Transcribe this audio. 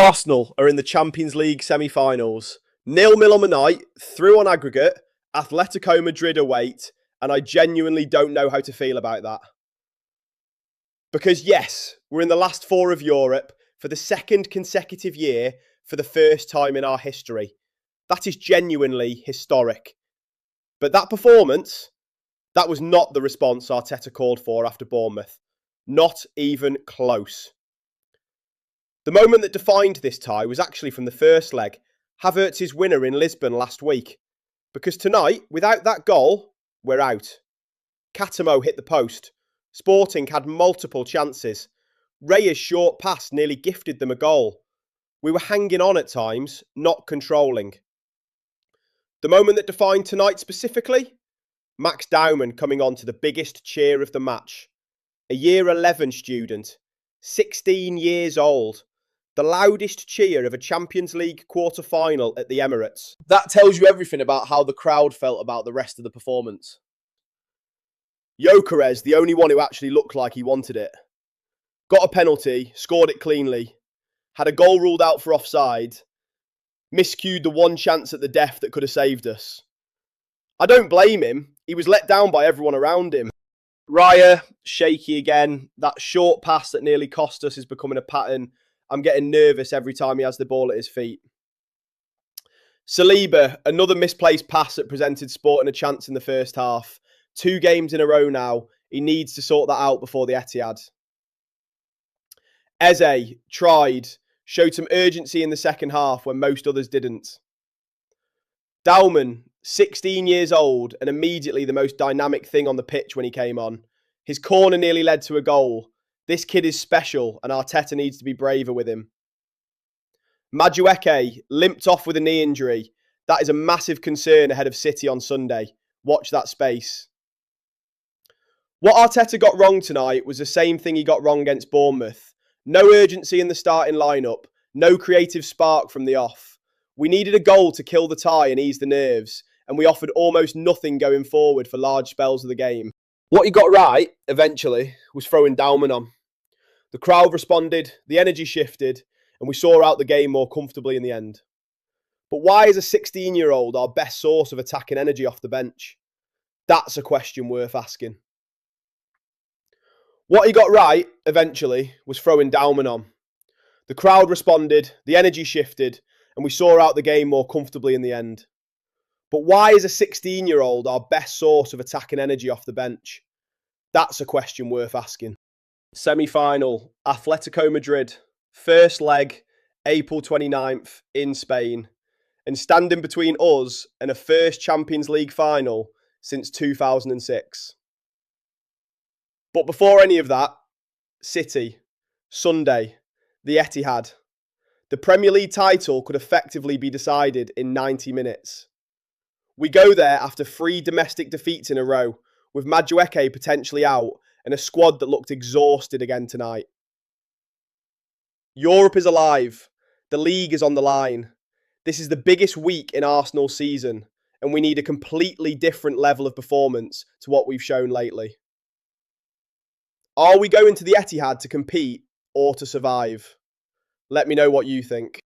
Arsenal are in the Champions League semi-finals. 0-0 on the night, through on aggregate, Atletico Madrid await, and I genuinely don't know how to feel about that. Because yes, we're in the last four of Europe for the second consecutive year for the first time in our history. That is genuinely historic. But that performance, that was not the response Arteta called for after Bournemouth. Not even close. The moment that defined this tie was actually from the first leg, Havertz's winner in Lisbon last week. Because tonight, without that goal, we're out. Catamo hit the post. Sporting had multiple chances. Raya's short pass nearly gifted them a goal. We were hanging on at times, not controlling. The moment that defined tonight specifically? Max Dowman coming on to the biggest cheer of the match. A year 11 student, 16 years old. The loudest cheer of a Champions League quarter-final at the Emirates. That tells you everything about how the crowd felt about the rest of the performance. Gyökeres, the only one who actually looked like he wanted it. Got a penalty, scored it cleanly, had a goal ruled out for offside, miscued the one chance at the death that could have saved us. I don't blame him. He was let down by everyone around him. Raya, shaky again. That short pass that nearly cost us is becoming a pattern. I'm getting nervous every time he has the ball at his feet. Saliba, another misplaced pass that presented Sporting a chance in the first half. 2 games in a row now. He needs to sort that out before the Etihad. Eze tried, showed some urgency in the second half when most others didn't. Dowman, 16 years old and immediately the most dynamic thing on the pitch when he came on. His corner nearly led to a goal. This kid is special and Arteta needs to be braver with him. Madueke limped off with a knee injury. That is a massive concern ahead of City on Sunday. Watch that space. What Arteta got wrong tonight was the same thing he got wrong against Bournemouth. No urgency in the starting lineup. No creative spark from the off. We needed a goal to kill the tie and ease the nerves, and we offered almost nothing going forward for large spells of the game. What he got right, eventually, was throwing Dowman on. The crowd responded, the energy shifted, and we saw out the game more comfortably in the end. But why is a 16-year-old our best source of attacking energy off the bench? That's a question worth asking. What he got right, eventually, was throwing Dowman on. The crowd responded, the energy shifted, and we saw out the game more comfortably in the end. But why is a 16-year-old our best source of attacking energy off the bench? That's a question worth asking. Semi-final, Atletico Madrid. First leg, April 29th in Spain. And standing between us and a first Champions League final since 2006. But before any of that, City, Sunday, the Etihad. The Premier League title could effectively be decided in 90 minutes. We go there after 3 domestic defeats in a row, with Madueke potentially out and a squad that looked exhausted again tonight. Europe is alive. The league is on the line. This is the biggest week in Arsenal's season, and we need a completely different level of performance to what we've shown lately. Are we going to the Etihad to compete or to survive? Let me know what you think.